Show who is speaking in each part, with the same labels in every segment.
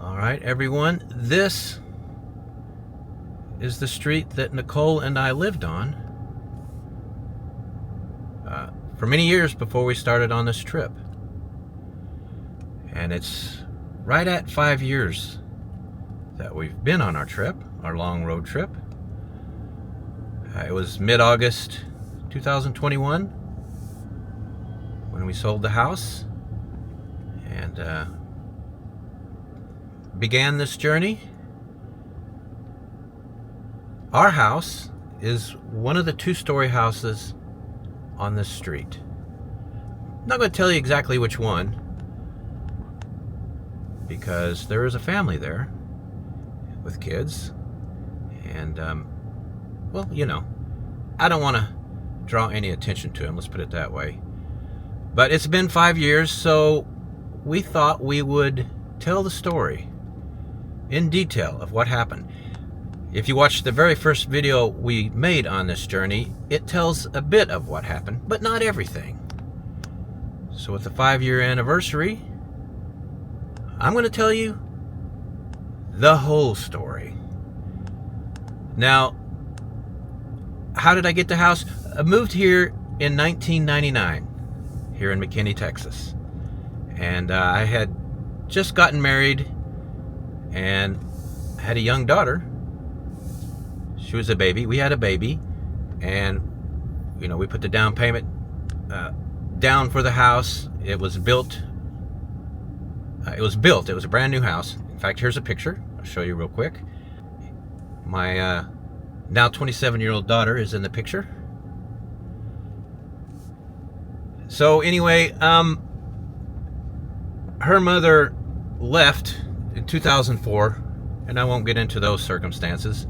Speaker 1: All right, everyone, this is the street that Nicole and I lived on for many years before we started on this trip. And it's right at 5 years that we've been on our trip, our long road trip. It was mid-August 2021 when we sold the house and began this journey. Our house is one of the two-story houses on this street. I'm not going to tell you exactly which one, because there is a family there with kids, and well, you know, I don't want to draw any attention to them, let's put it that way. But it's been 5 years, so we thought we would tell the story in detail of what happened. If you watch the very first video we made on this journey, it tells a bit of what happened, but not everything. So with the 5-year anniversary, I'm going to tell you the whole story. Now, how did I get the house? I moved here in 1999, here in McKinney, Texas. And I had just gotten married and had a young daughter. She was a baby. We had a baby. And, you know, we put the down payment down for the house. It was built. It was a brand new house. In fact, here's a picture. I'll show you real quick. My now 27-year-old daughter is in the picture. So anyway, her mother left in 2004, and I won't get into those circumstances.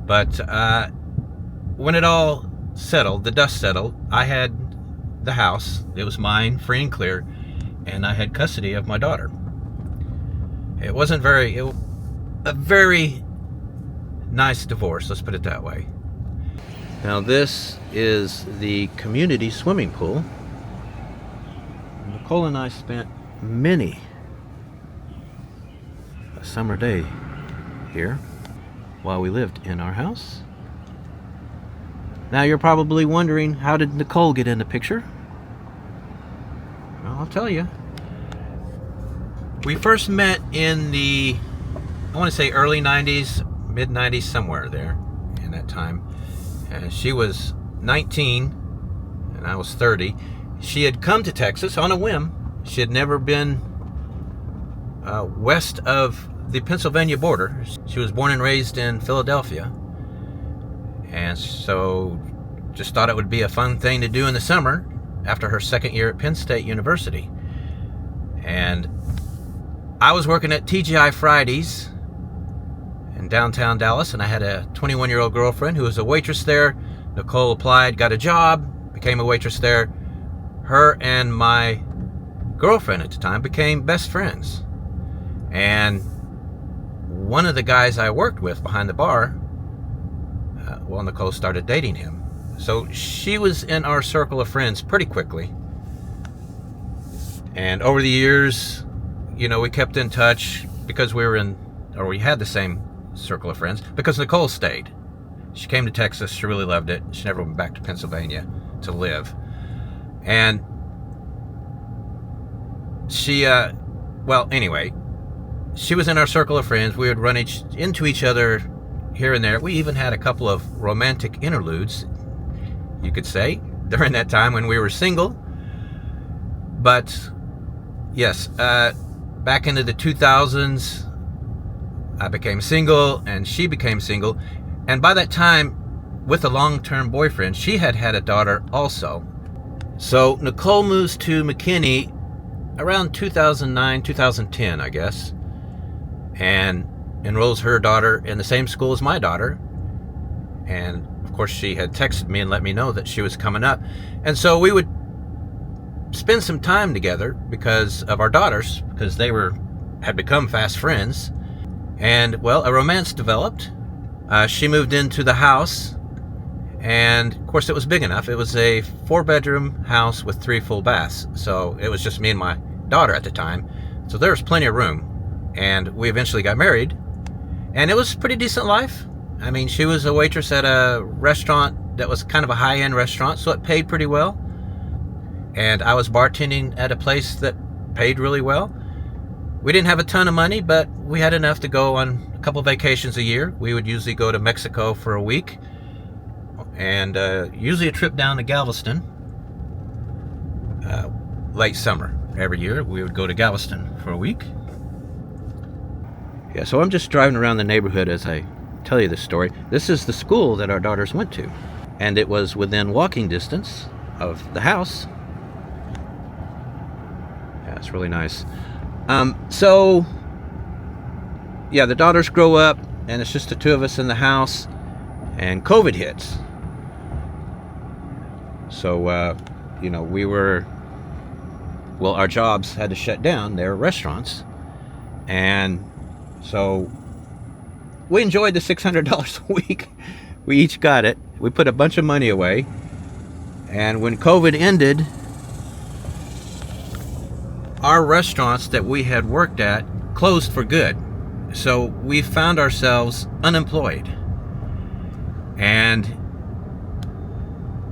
Speaker 1: But when it all settled, the dust settled, I had the house. It was mine, free and clear, and I had custody of my daughter. It wasn't a very nice divorce, let's put it that way. Now this is the community swimming pool. Nicole and I spent many a summer day here while we lived in our house. Now you're probably wondering, how did Nicole get in the picture? Well, I'll tell you. We first met in the, I want to say early 90s, mid 90s, somewhere there in that time. And she was 19 and I was 30. She had come to Texas on a whim. She had never been west of the Pennsylvania border. She was born and raised in Philadelphia, and so just thought it would be a fun thing to do in the summer after her second year at Penn State University. And I was working at TGI Fridays in downtown Dallas, and I had a 21-year-old girlfriend who was a waitress there. Nicole applied, got a job, became a waitress there. Her and my girlfriend at the time became best friends. And one of the guys I worked with behind the bar, well, Nicole started dating him. So she was in our circle of friends pretty quickly. And over the years, you know, we kept in touch because we had the same circle of friends, because Nicole stayed. She came to Texas. She really loved it. She never went back to Pennsylvania to live. And she, well, anyway, she was in our circle of friends. We would run into each other here and there. We even had a couple of romantic interludes, you could say, during that time when we were single. But yes, back into the 2000s, I became single and she became single. And by that time, with a long-term boyfriend, she had had a daughter also. So Nicole moves to McKinney around 2009, 2010, I guess, and enrolls her daughter in the same school as my daughter. And of course, she had texted me and let me know that she was coming up. And so we would spend some time together because of our daughters, because they had become fast friends. And well, a romance developed. She moved into the house, and of course it was big enough. It was a 4-bedroom house with 3 full baths. So it was just me and my daughter at the time. So there was plenty of room. And we eventually got married. And it was a pretty decent life. I mean, she was a waitress at a restaurant that was kind of a high-end restaurant, so it paid pretty well. And I was bartending at a place that paid really well. We didn't have a ton of money, but we had enough to go on a couple vacations a year. We would usually go to Mexico for a week, and usually a trip down to Galveston. Late summer every year, we would go to Galveston for a week. Yeah, so I'm just driving around the neighborhood as I tell you this story. This is the school that our daughters went to, and it was within walking distance of the house. Yeah, it's really nice. So yeah, the daughters grow up, and it's just the two of us in the house, and COVID hits. So you know, our jobs had to shut down. They're restaurants, and so we enjoyed the $600 a week. We each got it. We put a bunch of money away, and when COVID ended, our restaurants that we had worked at closed for good. So we found ourselves unemployed. And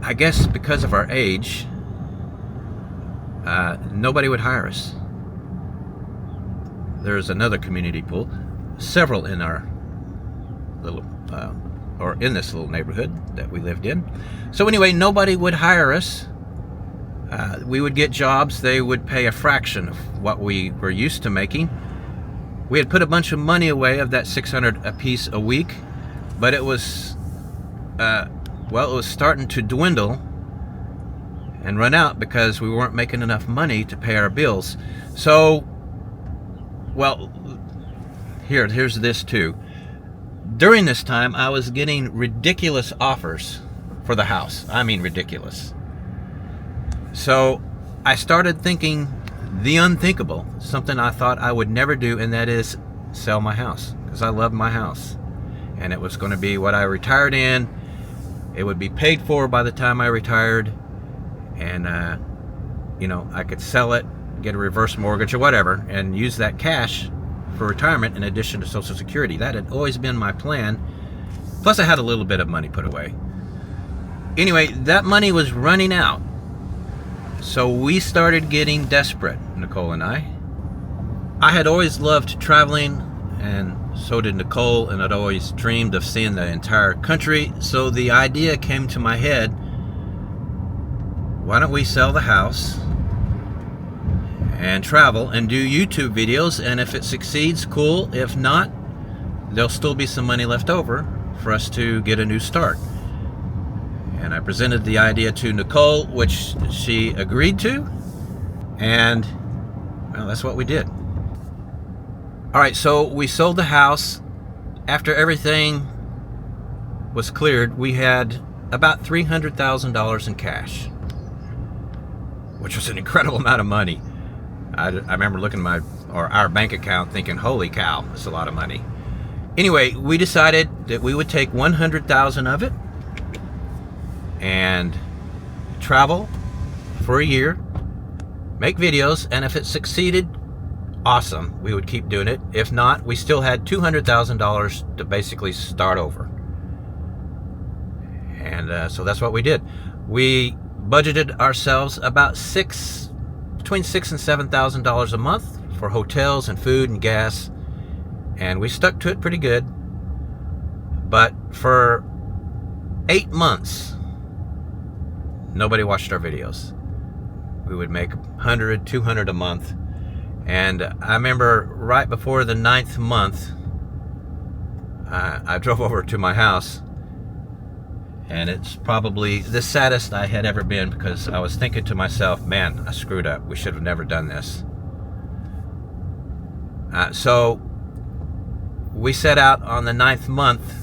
Speaker 1: I guess because of our age, nobody would hire us. There's another community pool, several in our little, or in this little neighborhood that we lived in. So anyway, nobody would hire us. We would get jobs. They would pay a fraction of what we were used to making. We had put a bunch of money away of that $600 a piece a week, but it was, it was starting to dwindle and run out because we weren't making enough money to pay our bills. So, well, here's this too. During this time, I was getting ridiculous offers for the house. I mean, ridiculous. So I started thinking the unthinkable, something I thought I would never do, and that is sell my house, because I loved my house. And it was going to be what I retired in. It would be paid for by the time I retired. And, you know, I could sell it, get a reverse mortgage or whatever, and use that cash for retirement in addition to Social Security. That had always been my plan. Plus I had a little bit of money put away. Anyway, that money was running out. So we started getting desperate, Nicole and I. I had always loved traveling, and so did Nicole, and I'd always dreamed of seeing the entire country. So the idea came to my head, why don't we sell the house and travel and do YouTube videos, and if it succeeds, cool. If not, there'll still be some money left over for us to get a new start. And I presented the idea to Nicole, which she agreed to, and well, that's what we did. All right, so we sold the house. After everything was cleared, we had about $300,000 in cash, which was an incredible amount of money. I remember looking at our bank account thinking, holy cow, that's a lot of money. Anyway, we decided that we would take $100,000 of it and travel for a year, make videos, and if it succeeded, awesome, we would keep doing it. If not, we still had $200,000 to basically start over. And so that's what we did. We budgeted ourselves about between $6,000 and $7,000 a month for hotels and food and gas, and we stuck to it pretty good. But for 8 months, nobody watched our videos. We would make $100, $200 a month. And I remember right before the 9th month, I drove over to my house, and it's probably the saddest I had ever been, because I was thinking to myself, man, I screwed up. We should have never done this. So we set out on the 9th month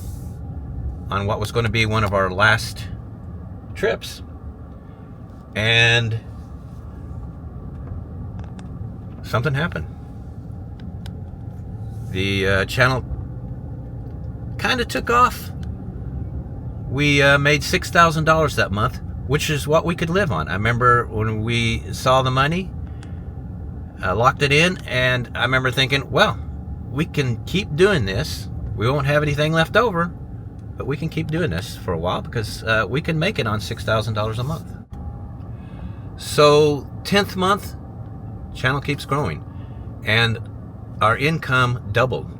Speaker 1: on what was going to be one of our last trips. And something happened. The channel kind of took off. We made $6,000 that month, which is what we could live on. I remember when we saw the money, locked it in, and I remember thinking, well, we can keep doing this. We won't have anything left over, but we can keep doing this for a while because we can make it on $6,000 a month. So 10th month, channel keeps growing, and our income doubled.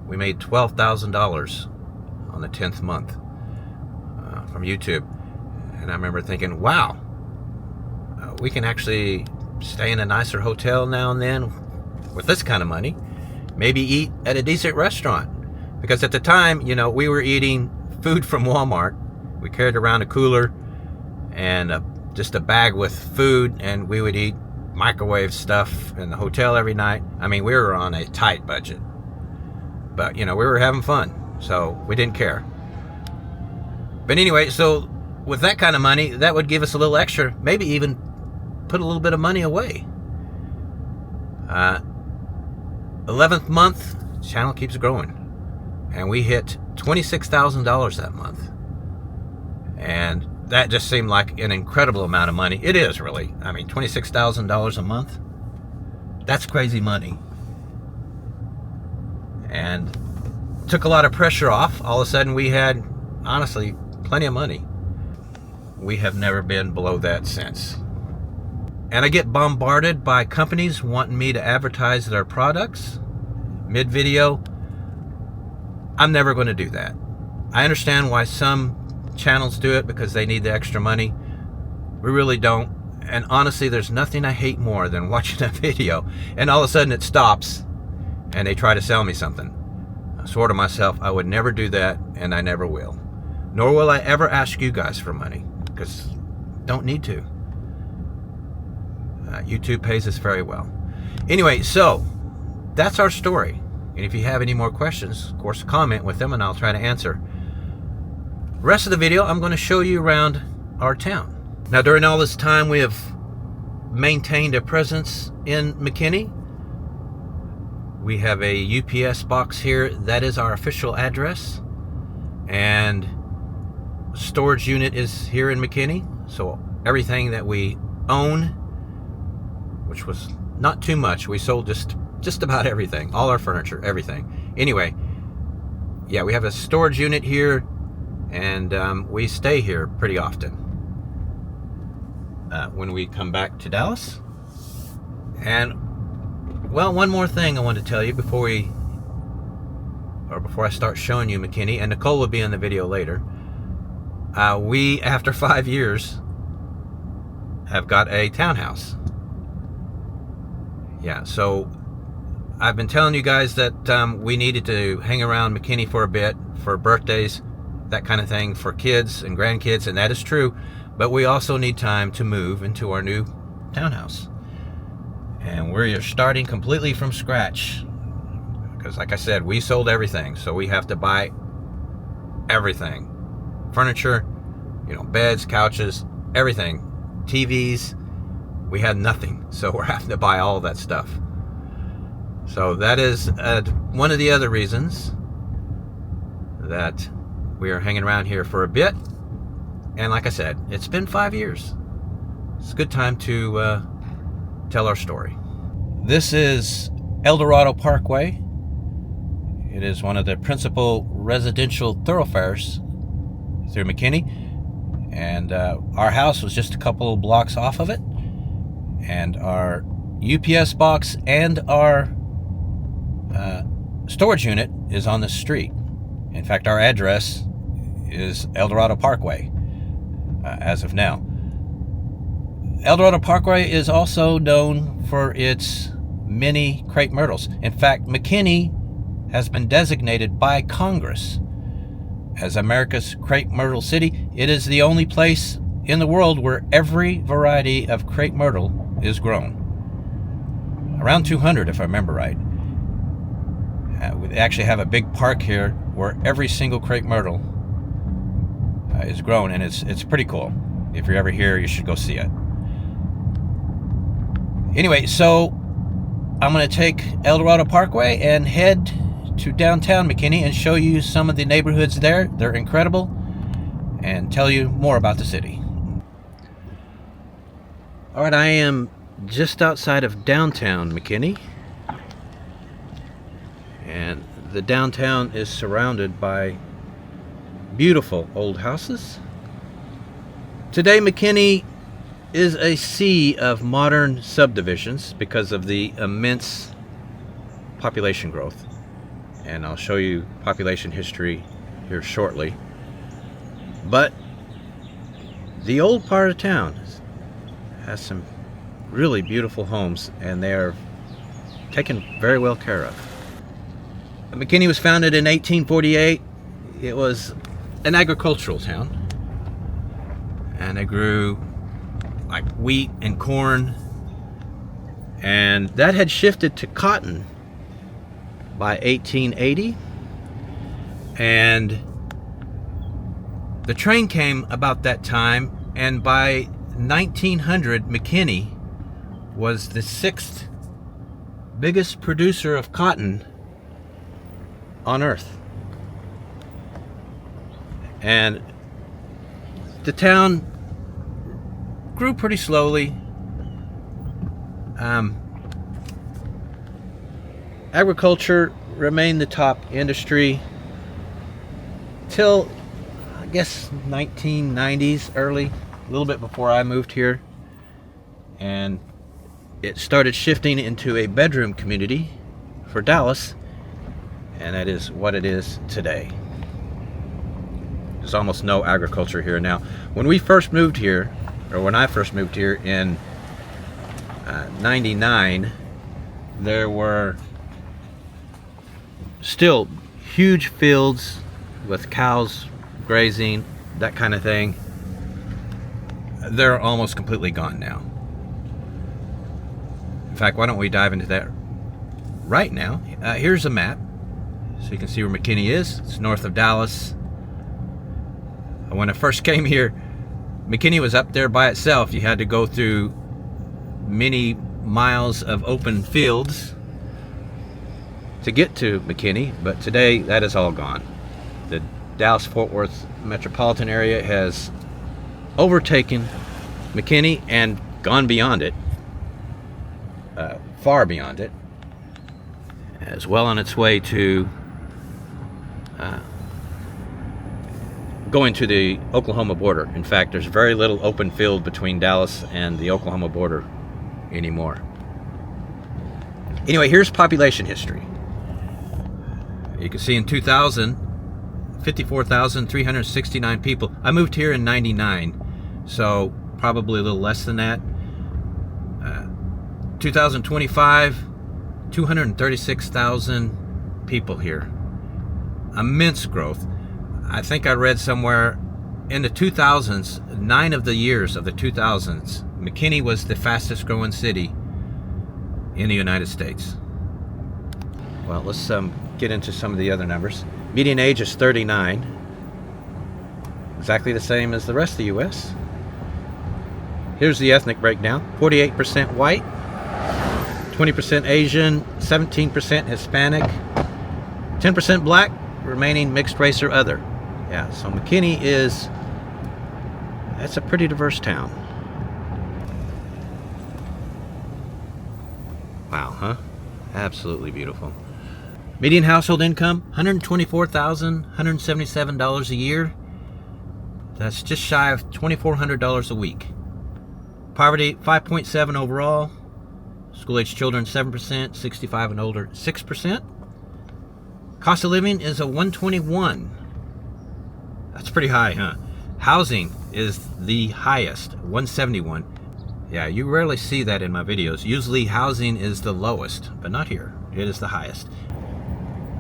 Speaker 1: We made $12,000 on the 10th month from YouTube. And I remember thinking, wow, we can actually stay in a nicer hotel now and then with this kind of money. Maybe eat at a decent restaurant. Because at the time, you know, we were eating food from Walmart. We carried around a cooler and just a bag with food, and we would eat microwave stuff in the hotel every night. I mean, we were on a tight budget. But, you know, we were having fun, so we didn't care. But anyway, so with that kind of money, that would give us a little extra, maybe even put a little bit of money away. 11th month, channel keeps growing. And we hit $26,000 that month. And that just seemed like an incredible amount of money. It is, really. I mean, $26,000 a month, that's crazy money. And took a lot of pressure off. All of a sudden, we had, honestly, plenty of money. We have never been below that since. And I get bombarded by companies wanting me to advertise their products mid-video. I'm never going to do that. I understand why some channels do it because they need the extra money. We really don't. And honestly, there's nothing I hate more than watching a video and all of a sudden it stops and they try to sell me something. I swore to myself I would never do that, and I never will. Nor will I ever ask you guys for money, because don't need to. YouTube pays us very well. Anyway, so that's our story. And if you have any more questions, of course, comment with them and I'll try to answer. Rest of the video, I'm going to show you around our town. Now, during all this time, we have maintained a presence in McKinney. We have a UPS box here. That is our official address. And storage unit is here in McKinney. So everything that we own, which was not too much, we sold just about everything, all our furniture, everything. Anyway, yeah, we have a storage unit here, and we stay here pretty often when we come back to Dallas. And well, one more thing I want to tell you before I start showing you McKinney, and Nicole will be in the video later. We, after 5 years, have got a townhouse. Yeah, so I've been telling you guys that we needed to hang around McKinney for a bit, for birthdays, that kind of thing, for kids and grandkids, and that is true. But we also need time to move into our new townhouse. And we're starting completely from scratch. Because like I said, we sold everything, so we have to buy everything. Furniture, you know, beds, couches, everything. TVs. We had nothing, so we're having to buy all that stuff. So that is one of the other reasons that we are hanging around here for a bit. And like I said, it's been 5 years. It's a good time to tell our story. This is El Dorado Parkway. It is one of the principal residential thoroughfares through McKinney. And our house was just a couple blocks off of it. And our UPS box and our storage unit is on the street. In fact, our address is El Dorado Parkway as of now. El Dorado Parkway is also known for its many crepe myrtles. In fact, McKinney has been designated by Congress as America's crepe myrtle city. It is the only place in the world where every variety of crepe myrtle is grown. Around 200, if I remember right. We actually have a big park here where every single crepe myrtle is grown, and it's pretty cool. If you're ever here, you should go see it. Anyway, so I'm going to take El Dorado Parkway and head to downtown McKinney and show you some of the neighborhoods there. They're incredible, and tell you more about the city. All right, I am just outside of downtown McKinney. And the downtown is surrounded by beautiful old houses. Today, McKinney is a sea of modern subdivisions because of the immense population growth. And I'll show you population history here shortly. But the old part of town has some really beautiful homes, and they are taken very well care of. McKinney was founded in 1848. It was an agricultural town, and they grew like wheat and corn, and that had shifted to cotton by 1880, and the train came about that time, and by 1900 McKinney was the 6th biggest producer of cotton on earth. And the town grew pretty slowly. Agriculture remained the top industry till, I guess, 1990s, early, a little bit before I moved here. And it started shifting into a bedroom community for Dallas, and that is what it is today. There's almost no agriculture here now. When we first moved here, or when I first moved here in 99, there were still huge fields with cows grazing, that kind of thing. They're almost completely gone now. In fact, why don't we dive into that right now? Here's a map, so you can see where McKinney is. It's north of Dallas. When I first came here, McKinney was up there by itself. You had to go through many miles of open fields to get to McKinney, but today that is all gone. The Dallas-Fort Worth metropolitan area has overtaken McKinney and gone beyond it. Far beyond it, as well on its way to going to the Oklahoma border. In fact, there's very little open field between Dallas and the Oklahoma border anymore. Anyway, here's population history. You can see in 2000, 54,369 people. I moved here in 99, so probably a little less than that. 2025, 236,000 people here. Immense growth. I think I read somewhere in the 2000s, 9 of the years of the 2000s, McKinney was the fastest growing city in the United States. Well, let's get into some of the other numbers. Median age is 39. Exactly the same as the rest of the U.S. Here's the ethnic breakdown. 48% white, 20% Asian, 17% Hispanic, 10% black, remaining mixed race or other. Yeah, so McKinney that's a pretty diverse town. Wow, huh? Absolutely beautiful. Median household income, $124,177 a year. That's just shy of $2,400 a week. Poverty, 5.7 overall. School-age children, 7%. 65 and older, 6%. Cost of living is a 121. That's pretty high, huh? Housing is the highest, 171. Yeah, you rarely see that in my videos. Usually housing is the lowest, but not here. It is the highest.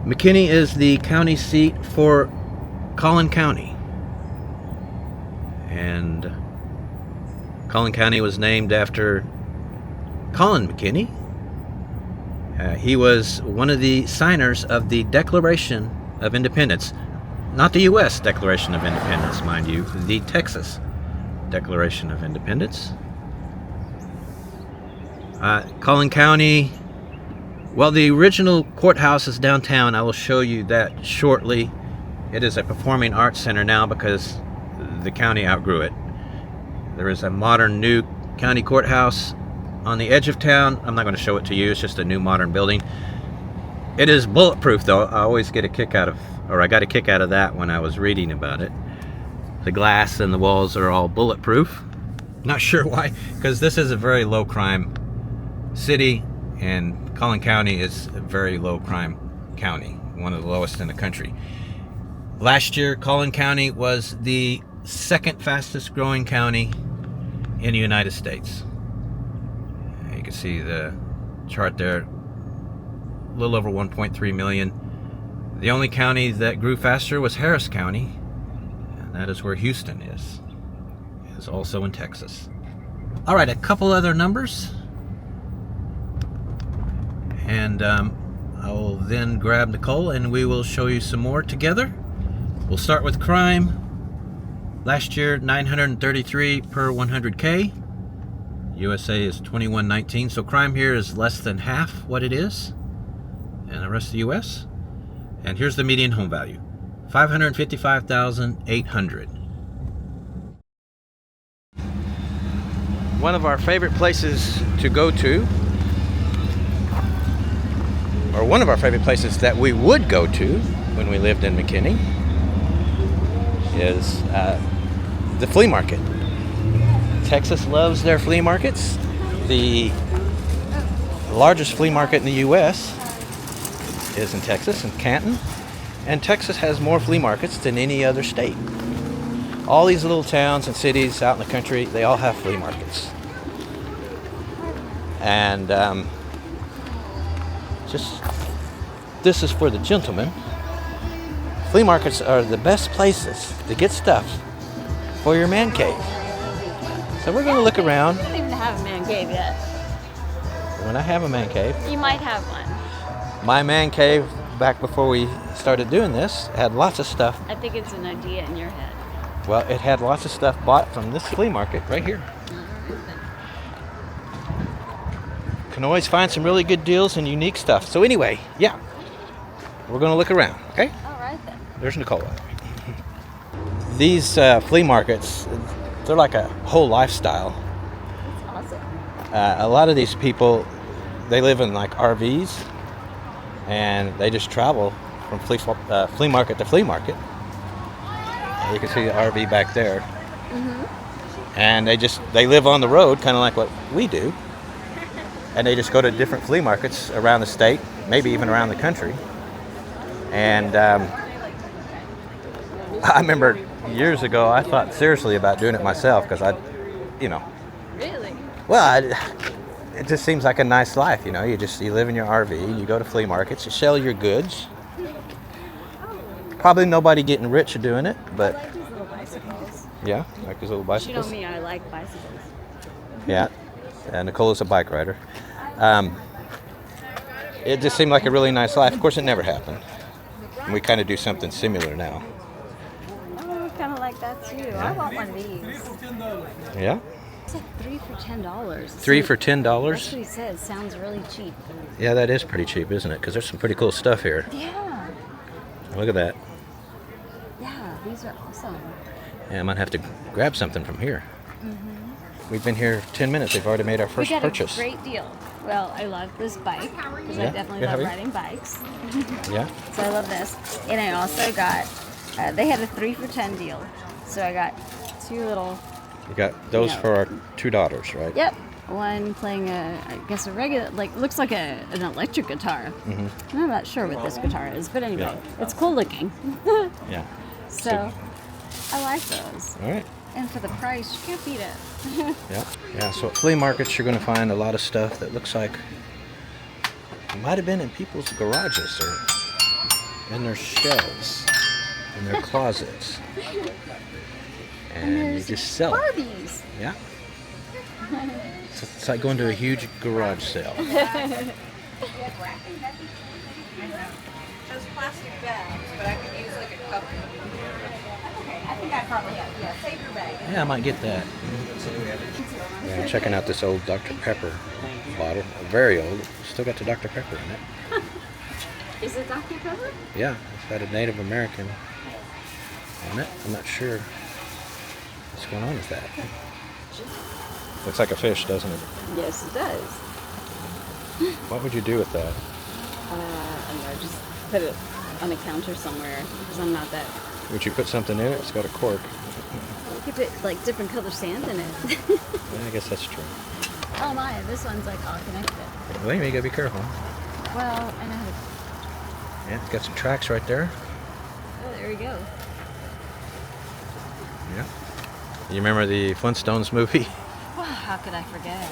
Speaker 1: McKinney is the county seat for Collin County. And Collin County was named after Collin McKinney. He was one of the signers of the Declaration of Independence. Not the U.S. Declaration of Independence, mind you, the Texas Declaration of Independence. Collin County, well, the original courthouse is downtown. I will show you that shortly. It is a performing arts center now because the county outgrew it. There is a modern new county courthouse on the edge of town. I'm not going to show it to you. It's just a new modern building. It is bulletproof, though. I always get a kick out of, or I got a kick out of that when I was reading about it. The glass and the walls are all bulletproof. Not sure why, because this is a very low crime city, and Collin County is a very low crime county, one of the lowest in the country. Last year, Collin County was the second fastest growing county in the United States. You can see the chart there, a little over 1.3 million. The only county that grew faster was Harris County, and that is where Houston is. It's also in Texas. All right, a couple other numbers, and I will then grab Nicole and we will show you some more together. We'll start with crime. Last year, 933 per 100K. USA is 2119, so crime here is less than half what it is in the rest of the US. And here's the median home value, $555,800. One of our favorite places to go to, or one of our favorite places that we would go to when we lived in McKinney, is the flea market. Texas loves their flea markets. The largest flea market in the U.S. is in Texas, in Canton. And Texas has more flea markets than any other state. All these little towns and cities out in the country, they all have flea markets. And this is for the gentlemen. Flea markets are the best places to get stuff for your man cave. So we're going to look around.
Speaker 2: You don't even have a man cave yet.
Speaker 1: When I have a man cave.
Speaker 2: You might have one.
Speaker 1: My man cave, back before we started doing this, had lots of stuff.
Speaker 2: I think it's an idea in your head.
Speaker 1: Well, it had lots of stuff bought from this flea market right here. Can always find some really good deals and unique stuff. So anyway, yeah, we're going to look around, okay?
Speaker 2: All right then.
Speaker 1: There's Nicole. These flea markets, they're like a whole lifestyle.
Speaker 2: That's awesome.
Speaker 1: A lot of these people, they live in like RVs, and they just travel from flea market to flea market. You can see the RV back there.
Speaker 2: Mm-hmm.
Speaker 1: And they live on the road, kind of like what we do. And they just go to different flea markets around the state, maybe even around the country. And I remember years ago, I thought seriously about doing it myself because
Speaker 2: Really?
Speaker 1: well, it just seems like a nice life, you live in your RV, you go to flea markets, you sell your goods. Probably nobody getting rich doing it, but
Speaker 2: I like these little bicycles.
Speaker 1: yeah, like these little bicycles.
Speaker 2: You know me, I like bicycles.
Speaker 1: Yeah, Nicola's a bike rider. It just seemed like a really nice life. Of course, it never happened. And we kind of do something similar now.
Speaker 2: Oh, kind of like that too.
Speaker 1: Yeah.
Speaker 2: I want one of these.
Speaker 1: Yeah?
Speaker 2: It's like 3 for $10.
Speaker 1: 3 for $10?
Speaker 2: That's what he said. Sounds really cheap.
Speaker 1: Yeah, that is pretty cheap, isn't it? Because there's some pretty cool stuff here.
Speaker 2: Yeah.
Speaker 1: Look at that.
Speaker 2: Yeah, these are awesome.
Speaker 1: Yeah, I might have to grab something from here. Mm-hmm. We've been here 10 minutes. They've already made our first purchase.
Speaker 2: We got a great deal. Well, I love this bike because
Speaker 1: Yeah,
Speaker 2: I definitely
Speaker 1: good,
Speaker 2: love
Speaker 1: have you?
Speaker 2: riding bikes.
Speaker 1: Yeah?
Speaker 2: So I love this. And I also got, they had a 3 for $10 deal. So I got 2 little.
Speaker 1: We got those for our 2 daughters, right?
Speaker 2: Yep. One playing I guess a regular, looks like an electric guitar.
Speaker 1: Mm-hmm.
Speaker 2: I'm not sure what this guitar is, but anyway,
Speaker 1: Yeah.
Speaker 2: it's cool looking.
Speaker 1: Yeah.
Speaker 2: So I like those.
Speaker 1: All right.
Speaker 2: And for the price, you can't beat it.
Speaker 1: Yeah. So at flea markets, you're going to find a lot of stuff that looks like it might have been in people's garages or in their shelves, in their closets. And you just sell it.
Speaker 2: Barbies.
Speaker 1: Yeah. So it's like going to a huge garage sale.
Speaker 3: Those plastic bags, but I could use like a cup. Okay, I think I probably have. Yeah, save your bag.
Speaker 1: Yeah, I might get that. Yeah, I'm checking out this old Dr. Pepper bottle. Very old. Still got the Dr. Pepper in it.
Speaker 2: Is it Dr. Pepper?
Speaker 1: Yeah, it's got a Native American on it. I'm not sure what's going on with that. Looks like a fish, doesn't it?
Speaker 2: Yes, it does.
Speaker 1: What would you do with that?
Speaker 2: I don't know, just put it on a counter somewhere because I'm not that.
Speaker 1: Would you put something in it? It's got a cork.
Speaker 2: You could put like different color sand in it.
Speaker 1: Yeah, I guess that's true.
Speaker 2: Oh my, this one's like all connected.
Speaker 1: Well, you gotta be careful.
Speaker 2: Well, I know how to.
Speaker 1: Yeah, it's got some tracks right there.
Speaker 2: Oh, there we go.
Speaker 1: Yeah. You remember the Flintstones movie?
Speaker 2: Wow, how could I forget?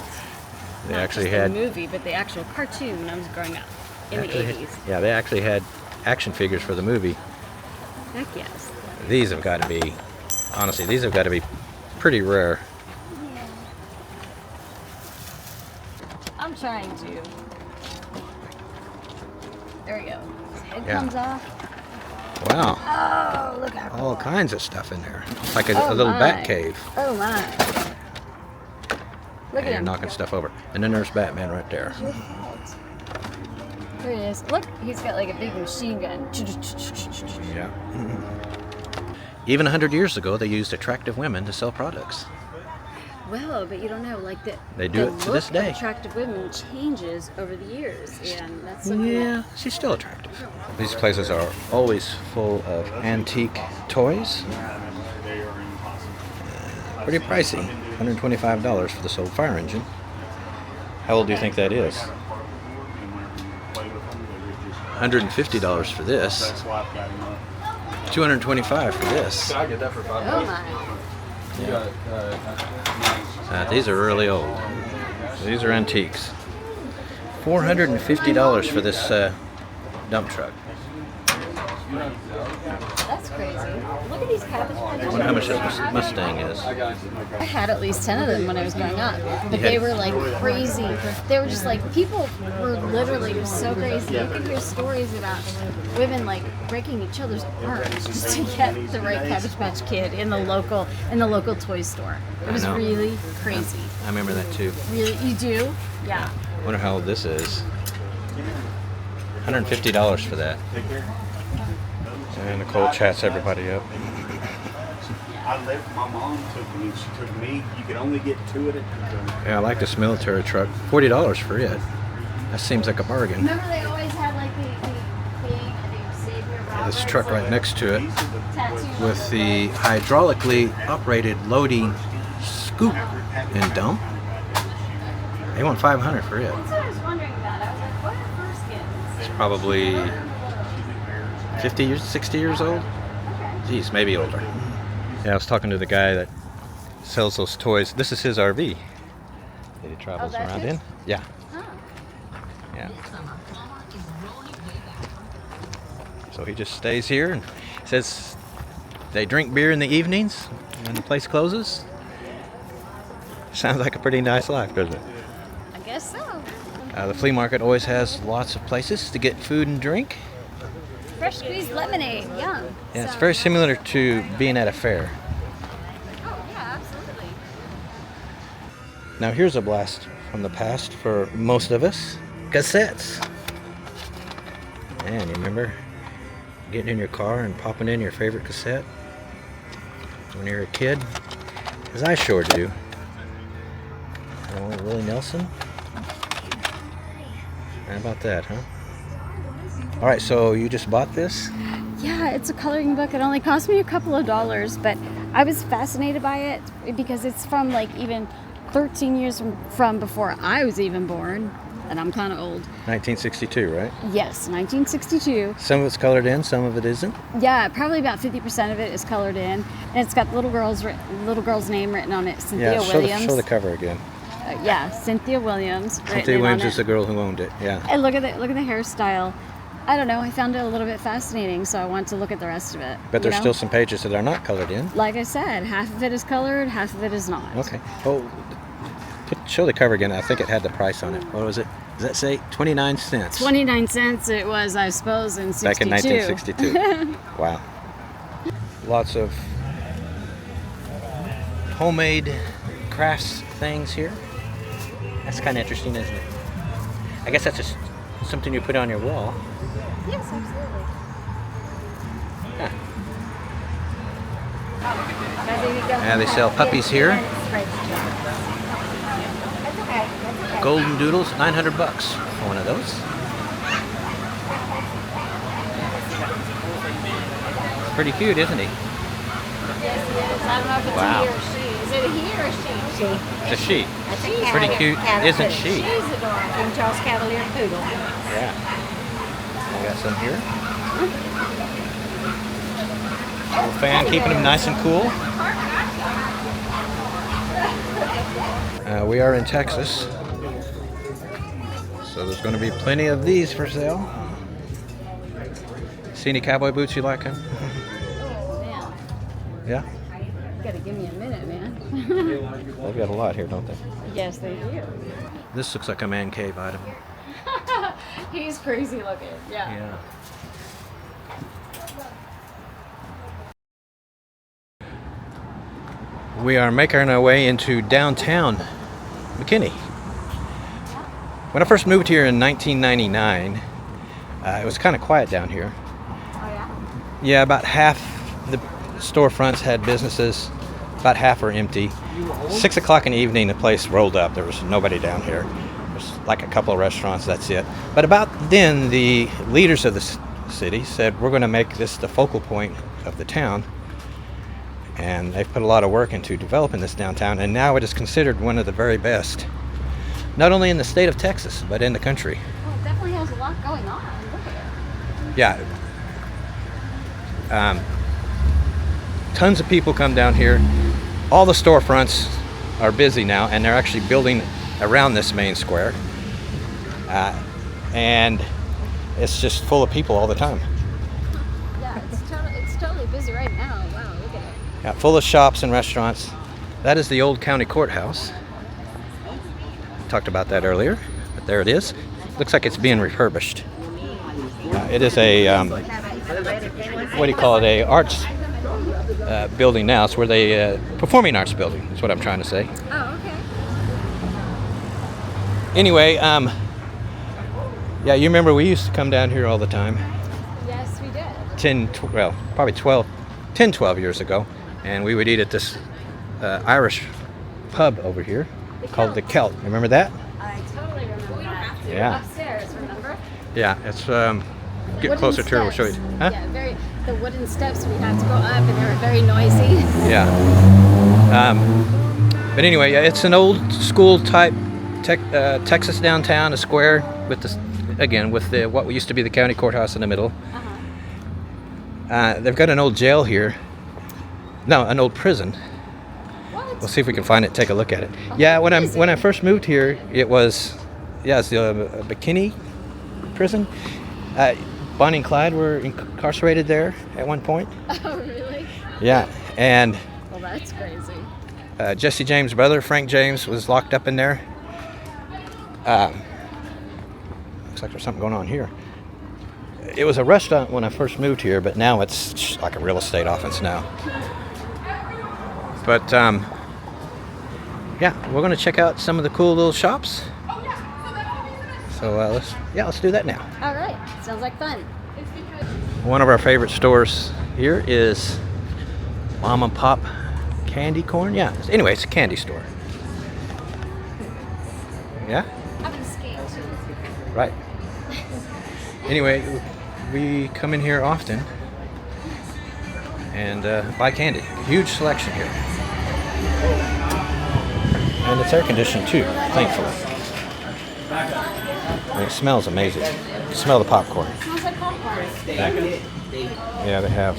Speaker 1: They
Speaker 2: Not
Speaker 1: actually
Speaker 2: just
Speaker 1: had
Speaker 2: the movie, but the actual cartoon when I was growing up in the 80s.
Speaker 1: Yeah, they actually had action figures for the movie.
Speaker 2: Heck yes.
Speaker 1: These have got to be, honestly, these have got to be pretty rare.
Speaker 2: Yeah. I'm trying to. There we go. His head
Speaker 1: Yeah.
Speaker 2: comes off.
Speaker 1: Wow.
Speaker 2: Oh, look how cool.
Speaker 1: All kinds of stuff in there. Like a
Speaker 2: Oh,
Speaker 1: little
Speaker 2: my.
Speaker 1: bat cave.
Speaker 2: Oh my. Look
Speaker 1: And
Speaker 2: at
Speaker 1: you're
Speaker 2: him.
Speaker 1: knocking stuff over. And then there's Batman right there.
Speaker 2: There he is. Look, he's got like a big machine gun.
Speaker 1: Yeah. Even 100 years ago, they used attractive women to sell products.
Speaker 2: Well, but you don't know, like
Speaker 1: They do
Speaker 2: the
Speaker 1: it to this
Speaker 2: look of
Speaker 1: day.
Speaker 2: attractive women changes over the years, and that's something.
Speaker 1: Yeah, she's still attractive. These places are always full of antique toys. Pretty pricey. $125 for this old fire engine. How old do you think that is? $150 for this. $225 for this.
Speaker 2: Oh my.
Speaker 1: These are really old. These are antiques. $450 for this dump truck.
Speaker 2: That's crazy. Look at these cabbage
Speaker 1: I
Speaker 2: patches.
Speaker 1: wonder how much this Mustang is.
Speaker 2: I had at least 10 of them when I was growing up, but
Speaker 1: Yeah.
Speaker 2: they were like crazy. They were just like, people were literally so crazy. You could hear stories about women like breaking each other's arms just to get the right Cabbage Patch Kid in the local toy store. It was
Speaker 1: I know.
Speaker 2: really crazy.
Speaker 1: I remember that too.
Speaker 2: Really, you do? Yeah.
Speaker 1: I wonder how old this is. $150 for that. And Nicole chats everybody up.
Speaker 4: I left. My mom took me. She took me. You could only get two at a time.
Speaker 1: Yeah, I like this military truck. $40 for it. That seems like a bargain.
Speaker 2: Remember they always had like the thing, I think Savior Robert.
Speaker 1: This truck right next to it
Speaker 2: Tattoo.
Speaker 1: with the hydraulically operated loading scoop and dump. They want $500 for it.
Speaker 2: That's what I was wondering about. I was like, what are fur skins?
Speaker 1: It's probably 50 years, 60 years old. Geez, maybe older. Yeah, I was talking to the guy that sells those toys. This is his RV that he travels
Speaker 2: that's
Speaker 1: around
Speaker 2: his?
Speaker 1: in. Yeah,
Speaker 2: Huh.
Speaker 1: yeah. So he just stays here and says they drink beer in the evenings when the place closes. Sounds like a pretty nice life, doesn't it?
Speaker 2: I guess so.
Speaker 1: The flea market always has lots of places to get food and drink.
Speaker 2: Fresh squeezed lemonade, yum.
Speaker 1: Yeah, it's
Speaker 2: So-
Speaker 1: very similar to being at a fair.
Speaker 2: Oh yeah, absolutely.
Speaker 1: Now here's a blast from the past for most of us. Cassettes. Man, you remember getting in your car and popping in your favorite cassette when you were a kid? Because I sure do. Oh, Willie Nelson. How about that, huh? All right, so you just bought this?
Speaker 2: Yeah, it's a coloring book. It only cost me a couple of dollars, but I was fascinated by it because it's from like even 13 years from before I was even born, and I'm kind of old.
Speaker 1: 1962, right?
Speaker 2: Yes, 1962.
Speaker 1: Some of it's colored in, some of it isn't.
Speaker 2: Yeah, probably about 50% of it is colored in, and it's got the little girl's name written on it, Cynthia
Speaker 1: Yeah,
Speaker 2: Williams.
Speaker 1: show the cover again.
Speaker 2: Yeah, Cynthia Williams.
Speaker 1: Cynthia
Speaker 2: written in
Speaker 1: Williams
Speaker 2: on
Speaker 1: is the
Speaker 2: it.
Speaker 1: girl who owned it, yeah.
Speaker 2: And look at the hairstyle. I don't know. I found it a little bit fascinating, so I wanted to look at the rest of it.
Speaker 1: But there's
Speaker 2: you know?
Speaker 1: still some pages that are not colored in.
Speaker 2: Like I said, half of it is colored, half of it is not.
Speaker 1: Okay. Oh, show the cover again. I think it had the price on it. What was it? Does that say 29 cents?
Speaker 2: 29 cents it was, I suppose, in 62.
Speaker 1: Back in 1962. Wow. Lots of homemade crafts things here. That's kind of interesting, isn't it? I guess that's just something you put on your wall.
Speaker 2: Yes, absolutely.
Speaker 1: Huh.
Speaker 2: Yeah,
Speaker 1: they sell puppies here. Golden Doodles, $900 for one of those. Pretty cute, isn't he?
Speaker 2: Yes, it is. I don't know if it's
Speaker 1: Wow.
Speaker 2: a he or she. Is it a he or a she?
Speaker 3: She.
Speaker 1: It's a she.
Speaker 3: That's
Speaker 2: She's
Speaker 3: a
Speaker 1: Pretty
Speaker 3: cat-
Speaker 1: cute,
Speaker 3: cat
Speaker 1: isn't
Speaker 3: poodle.
Speaker 1: she?
Speaker 2: She's adorable.
Speaker 3: King Charles Cavalier Poodle.
Speaker 1: Yeah. I got some here. Little fan keeping him nice and cool. We are in Texas, so there's going to be plenty of these for sale. See any cowboy boots you like, huh?
Speaker 2: Man,
Speaker 1: Yeah?
Speaker 2: you gotta give me a minute, man.
Speaker 1: They've got a lot here, don't they?
Speaker 2: Yes, they do.
Speaker 1: This looks like a man cave item.
Speaker 2: He's crazy looking. Yeah.
Speaker 1: Yeah. We are making our way into downtown McKinney. When I first moved here in 1999, it was kind of quiet down here.
Speaker 2: Oh yeah.
Speaker 1: Yeah, about half the storefronts had businesses, about half were empty. 6 o'clock in the evening, the place rolled up. There was nobody down here. There's like a couple of restaurants, that's it. But about then, the leaders of the city said, we're going to make this the focal point of the town. And they've put a lot of work into developing this downtown, and now it is considered one of the very best, not only in the state of Texas, but in the country.
Speaker 2: Well, it definitely has a lot going on. Look at it.
Speaker 1: Yeah. Tons of people come down here. All the storefronts are busy now, and they're actually building around this main square. And it's just full of people all the time.
Speaker 2: Yeah, it's totally busy right now. Wow, look at it.
Speaker 1: Yeah, full of shops and restaurants. That is the old county courthouse. Talked about that earlier, but there it is. Looks like it's being refurbished. It is a, what do you call it, a arts building now. It's where they, performing arts building is what I'm trying to say.
Speaker 2: Oh, okay.
Speaker 1: Anyway, yeah, you remember we used to come down here all the time.
Speaker 2: Yes, we did.
Speaker 1: 10, 12 years ago. And we would eat at this Irish pub over here called the Celt. Remember that?
Speaker 2: I totally remember that.
Speaker 1: Yeah.
Speaker 2: Upstairs, remember?
Speaker 1: Yeah, it's, get
Speaker 2: Wooden
Speaker 1: closer to it, we'll show you.
Speaker 2: steps.
Speaker 1: Huh?
Speaker 2: Yeah, the wooden steps we had to go up, and they were very noisy.
Speaker 1: Yeah. But anyway, yeah, it's an old school type Texas downtown, a square with this, again, with the what used to be the county courthouse in the middle. They've got an old jail here. No, an old prison.
Speaker 2: What?
Speaker 1: We'll see if we can find it. Take a look at it. Yeah, when I first moved here, it's the McKinney prison. Bonnie and Clyde were incarcerated there at one point.
Speaker 2: Oh, really?
Speaker 1: Yeah, and
Speaker 2: Well, that's crazy.
Speaker 1: Jesse James' brother, Frank James, was locked up in there. Looks like there's something going on here. It was a restaurant when I first moved here, but now it's just like a real estate office now. But yeah, we're going to check out some of the cool little shops. So let's do that now.
Speaker 2: All right. Sounds like fun.
Speaker 1: One of our favorite stores here is Mom and Pop Candy Corn. Yeah. Anyway, it's a candy store. Yeah.
Speaker 2: I'm gonna skate too.
Speaker 1: Right. Anyway, we come in here often and buy candy. Huge selection here. And it's air conditioned too, thankfully. And it smells amazing. You can smell the popcorn.
Speaker 2: It smells like popcorn.
Speaker 1: Yeah, they have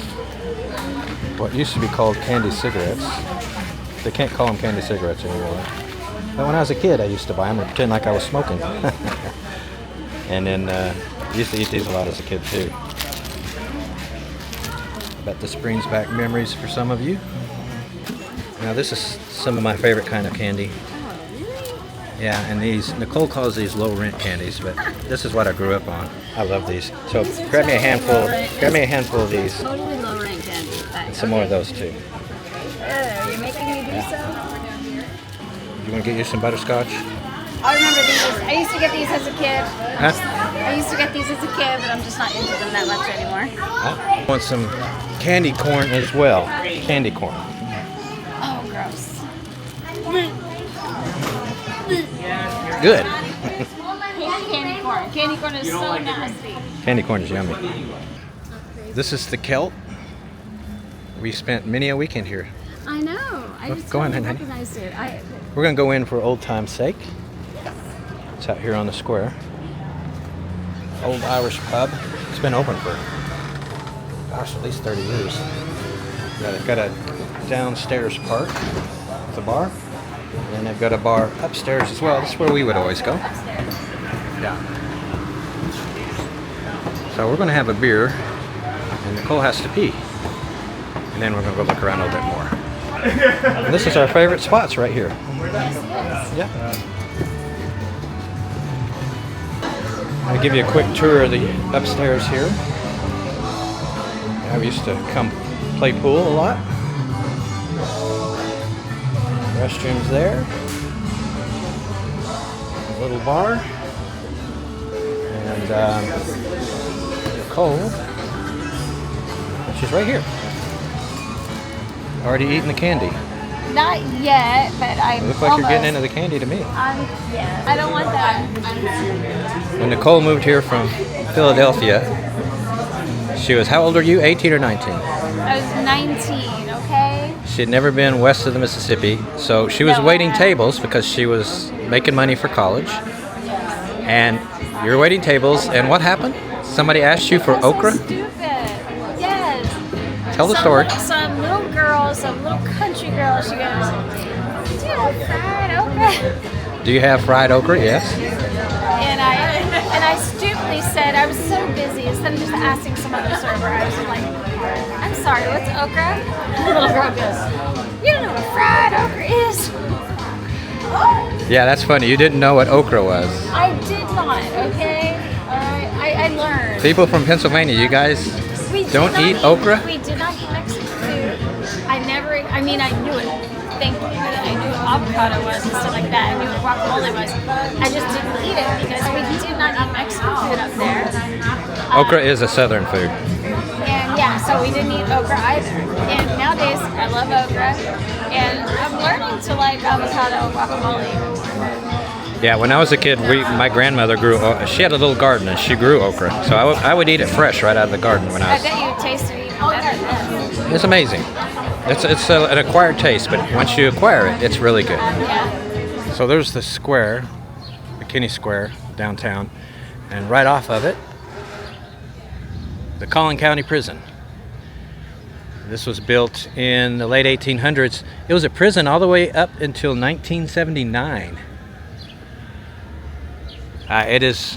Speaker 1: what used to be called candy cigarettes. They can't call them candy cigarettes anymore. But when I was a kid, I used to buy them and pretend like I was smoking. And then I used to eat these a lot as a kid too. Bet this brings back memories for some of you. Now this is some of my favorite kind of candy. Yeah, and these, Nicole calls these low rent candies, but this is what I grew up on. I love these. So grab me a handful of these.
Speaker 2: Totally low rank candy.
Speaker 1: And some more of those too.
Speaker 2: You're making me do so?
Speaker 1: You want to get you some butterscotch?
Speaker 2: I remember these. I used to get these as a kid.
Speaker 1: Huh?
Speaker 2: I used to get these as a kid, but I'm just not into them that much anymore.
Speaker 1: I want some candy corn as well. Candy corn.
Speaker 2: Oh, gross.
Speaker 1: Good.
Speaker 2: Candy corn. Candy corn is so nasty.
Speaker 1: Candy corn is yummy. This is the Celt. We spent many a weekend here.
Speaker 2: I know. I
Speaker 1: Oh,
Speaker 2: just
Speaker 1: go on
Speaker 2: totally
Speaker 1: in, honey.
Speaker 2: recognized it.
Speaker 1: We're gonna go in for old time's sake. It's out here on the square. Old Irish pub. It's been open for, gosh, at least 30 years. Yeah, they've got a downstairs part with a bar, and they've got a bar upstairs as well. That's where we would always go. Yeah. So we're gonna have a beer, and Nicole has to pee, and then we're gonna go look around a little bit more. And this is our favorite spots right here. Yeah. I'll give you a quick tour of the upstairs here. I used to come play pool a lot. Restrooms there. A little bar. And Nicole, she's right here. Already eating the candy.
Speaker 2: Not yet, but I'm
Speaker 1: Looks like
Speaker 2: almost.
Speaker 1: you're getting into the candy to me.
Speaker 2: Yeah. I don't want that.
Speaker 1: When Nicole moved here from Philadelphia, she was, how old are you? 18 or 19?
Speaker 2: I was 19, okay?
Speaker 1: She had never been west of the Mississippi, so she was
Speaker 2: No,
Speaker 1: waiting
Speaker 2: I-
Speaker 1: tables because she was making money for college. And you're waiting tables, and what happened? Somebody asked you for
Speaker 2: That's
Speaker 1: okra?
Speaker 2: So stupid. Yes.
Speaker 1: Tell the story.
Speaker 2: Some little girl, some little country girl, she goes, "Do you have fried okra?"
Speaker 1: Do you have fried okra? Yes.
Speaker 2: And I stupidly said, I was so busy, instead of just asking some other server, I was like, "I'm sorry, what's okra?" And the little girl goes, "You don't know what fried okra is."
Speaker 1: Yeah, that's funny. You didn't know what okra was.
Speaker 2: I did not, okay? I learned.
Speaker 1: People from Pennsylvania, you guys
Speaker 2: We did
Speaker 1: don't
Speaker 2: not
Speaker 1: eat okra?
Speaker 2: We did not eat Mexican food. I knew it. I knew what avocado was and stuff like that. I knew what guacamole was. I just didn't eat it because we did not eat Mexican food up there.
Speaker 1: Okra is a southern food.
Speaker 2: And yeah, so we didn't eat okra either. And nowadays, I love okra. And I'm learning to like avocado and guacamole.
Speaker 1: Yeah, when I was a kid, my grandmother she had a little garden and she grew okra. So I would eat it fresh right out of the garden when I
Speaker 2: I
Speaker 1: was.
Speaker 2: bet you tasted even better than this.
Speaker 1: It's amazing. It's an acquired taste, but once you acquire it, it's really good.
Speaker 2: Yeah.
Speaker 1: So there's the square, McKinney Square, downtown, and right off of it, the Collin County Prison. This was built in the late 1800s. It was a prison all the way up until 1979. It is,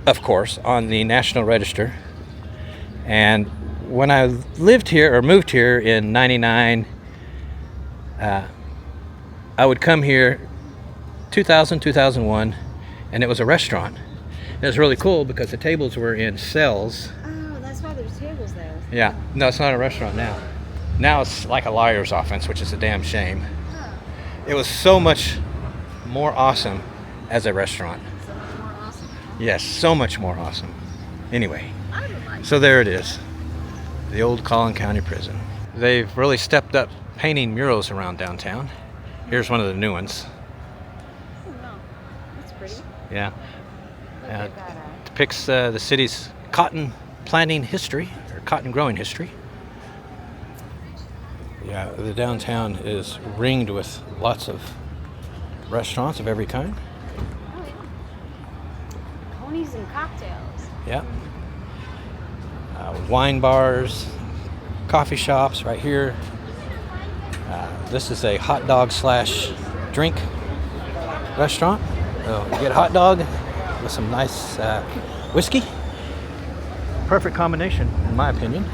Speaker 1: of course, on the National Register. And when I lived here or moved here in 99, I would come here 2000, 2001, and it was a restaurant. It was really cool because the tables were in cells.
Speaker 2: Oh, that's why there's tables there.
Speaker 1: Yeah, no, it's not a restaurant now. Now it's like a liar's offense, which is a damn shame. It was so much more awesome as a restaurant.
Speaker 2: So much more awesome.
Speaker 1: Yes, so much more awesome. Anyway,
Speaker 2: I would like
Speaker 1: so there it is. The old Collin County Prison. They've really stepped up painting murals around downtown. Here's one of the new ones.
Speaker 2: Oh, no. That's pretty.
Speaker 1: Yeah.
Speaker 2: Look at that.
Speaker 1: Depicts the city's cotton planting history, or cotton growing history. Yeah, the downtown is ringed with lots of restaurants of every kind.
Speaker 2: Oh, yeah. Ponies and cocktails.
Speaker 1: Yeah. Wine bars, coffee shops right here. This is a hot dog / drink restaurant. So you get a hot dog with some nice whiskey. Perfect combination, in my opinion.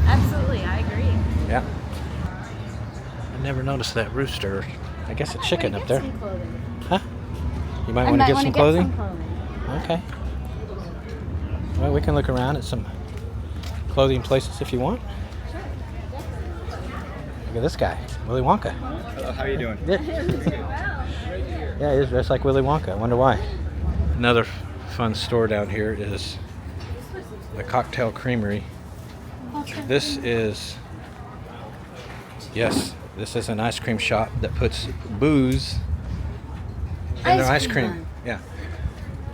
Speaker 2: Absolutely, I agree.
Speaker 1: Yeah. I never noticed that rooster. I guess a chicken up there. Huh? You might want to get some clothing? Okay. Well, we can look around at some clothing places if you want. Look at this guy, Willy Wonka.
Speaker 5: Hello, how are you doing?
Speaker 1: Yeah, he's dressed like Willy Wonka. I wonder why. Another fun store down here is the Cocktail Creamery. This is an ice cream shop that puts booze in their ice cream. Yeah.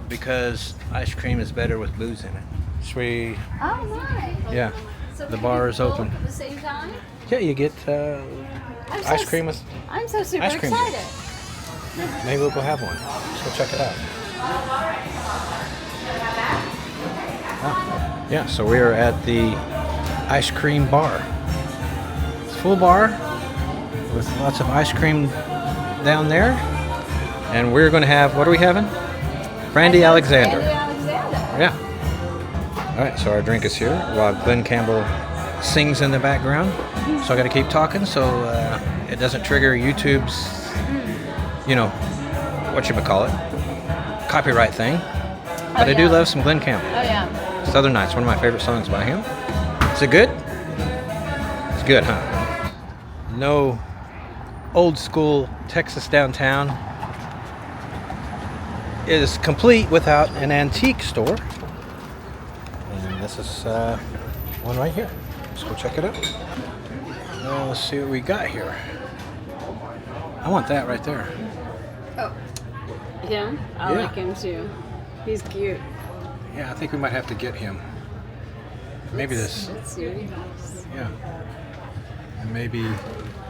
Speaker 1: Because ice cream is better with booze in it. Sweet.
Speaker 2: Oh, nice.
Speaker 1: Yeah.
Speaker 2: So
Speaker 1: The
Speaker 2: we
Speaker 1: bar
Speaker 2: can
Speaker 1: is
Speaker 2: do both
Speaker 1: open.
Speaker 2: at the same time?
Speaker 1: Yeah, you get
Speaker 2: I'm so
Speaker 1: ice cream with.
Speaker 2: I'm so super
Speaker 1: ice cream.
Speaker 2: excited.
Speaker 1: Maybe we'll go have one. Let's go check it out. Ah, yeah, so we are at the ice cream bar. It's a full bar with lots of ice cream down there. And we're going to have, what are we having? Brandy Alexander.
Speaker 2: Brandy Alexander.
Speaker 1: Yeah. All right, so our drink is here while Glenn Campbell sings in the background. So I got to keep talking so it doesn't trigger YouTube's, whatchamacallit, copyright thing. But I do love some Glenn Campbell.
Speaker 2: Oh yeah.
Speaker 1: Southern Nights, one of my favorite songs by him. Is it good? It's good, huh? No old school Texas downtown is complete without an antique store. And this is one right here. Let's go check it out. Now let's see what we got here. I want that right there.
Speaker 2: Oh. Him? I
Speaker 1: Yeah.
Speaker 2: like him too. He's cute.
Speaker 1: Yeah, I think we might have to get him. Maybe this.
Speaker 2: Let's see what he costs.
Speaker 1: Yeah. And maybe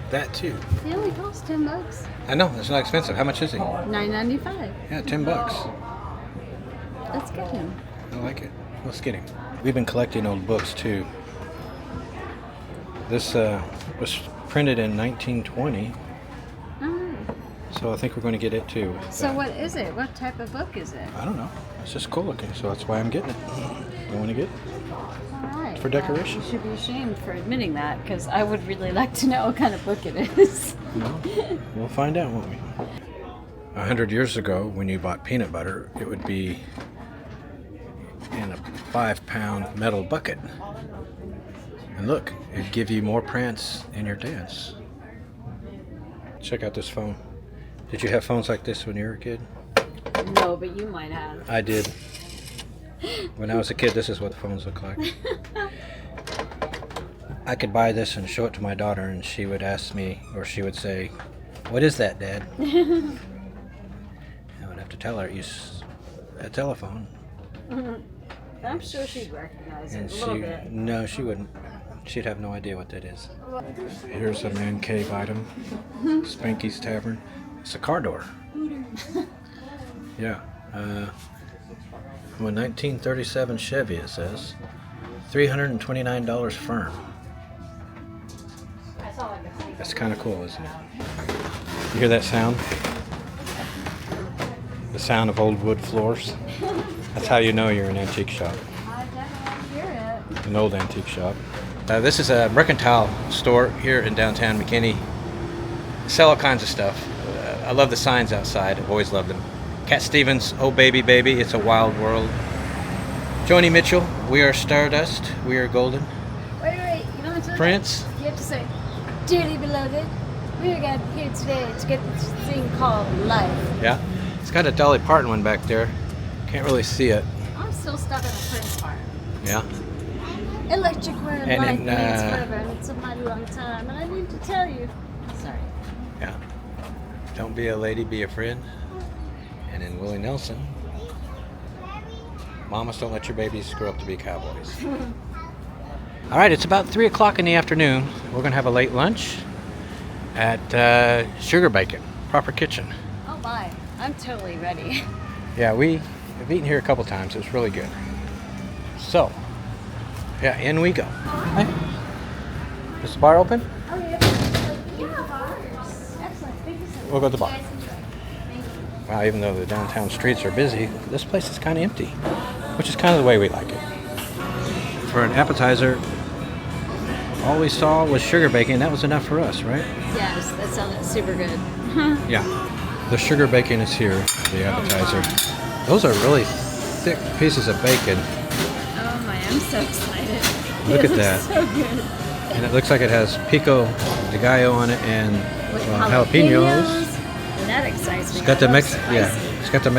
Speaker 1: that too.
Speaker 2: He only costs $10.
Speaker 1: I know, it's not expensive. How much is he?
Speaker 2: $9.95.
Speaker 1: Yeah, $10.
Speaker 2: Let's get him.
Speaker 1: I like it. Let's get him. We've been collecting old books too. This was printed in 1920,
Speaker 2: Oh.
Speaker 1: so I think we're going to get it too.
Speaker 2: So what is it? What type of book is it?
Speaker 1: I don't know. It's just cool looking, so that's why I'm getting it. You want to get it?
Speaker 2: All right.
Speaker 1: For decoration.
Speaker 2: You should be ashamed for admitting that, because I would really like to know what kind of book it is.
Speaker 1: No, we'll find out, won't we? 100 years ago, when you bought peanut butter, it would be in a 5-pound metal bucket. And look, it'd give you more prance in your dance. Check out this phone. Did you have phones like this when you were a kid?
Speaker 2: No, but you might have.
Speaker 1: I did. When I was a kid, this is what the phones look like. I could buy this and show it to my daughter, and she would ask me, or she would say, "What is that, Dad?" I would have to tell her it's a telephone.
Speaker 2: I'm sure she'd recognize
Speaker 1: And
Speaker 2: it a little bit.
Speaker 1: no, she wouldn't. She'd have no idea what that is. Here's a man cave item. Spanky's Tavern. It's a car door. Yeah. From a 1937 Chevy, it says. $329 firm. That's kind of cool, isn't it? You hear that sound? The sound of old wood floors. That's how you know you're in an antique shop.
Speaker 2: I definitely hear it.
Speaker 1: An old antique shop. This is a mercantile store here in downtown McKinney. Sell all kinds of stuff. I love the signs outside. I've always loved them. Cat Stevens, Oh Baby Baby, It's a Wild World. Joni Mitchell, We Are Stardust, We Are Golden.
Speaker 2: Wait, you know what's
Speaker 1: Prince.
Speaker 2: You have to say, dearly beloved, we are gathered here today to get this thing called life.
Speaker 1: Yeah. It's got a Dolly Parton one back there. Can't really see it.
Speaker 2: I'm still stuck in the Prince part.
Speaker 1: Yeah.
Speaker 2: Electric world
Speaker 1: And
Speaker 2: life
Speaker 1: in,
Speaker 2: means forever, and it's a mighty long time, and I need to tell you. Sorry.
Speaker 1: Yeah. Don't be a lady, be a friend. And in Willie Nelson, mamas don't let your babies grow up to be cowboys. All right, it's about 3 o'clock in the afternoon. We're going to have a late lunch at Sugar Bacon, Proper Kitchen.
Speaker 2: Oh my, I'm totally ready.
Speaker 1: Yeah, we have eaten here a couple times. It's really good. So, yeah, in we go. Hi. Is the bar open?
Speaker 2: Oh yeah. Excellent. Thank you so much.
Speaker 1: We'll go to the bar. Wow, even though the downtown streets are busy, this place is kind of empty, which is kind of the way we like it. For an appetizer, all we saw was sugar bacon. That was enough for us, right?
Speaker 2: Yes, that sounded super good.
Speaker 1: Yeah. The sugar bacon is here, the appetizer. Those are really thick pieces of bacon.
Speaker 2: Oh my, I'm so excited.
Speaker 1: Look
Speaker 2: It
Speaker 1: at that.
Speaker 2: looks so good.
Speaker 1: And it looks like it has pico de gallo on it and
Speaker 2: With
Speaker 1: jalapenos.
Speaker 2: And that excites me.
Speaker 1: It's got
Speaker 2: I
Speaker 1: the
Speaker 2: love
Speaker 1: yeah. It's got the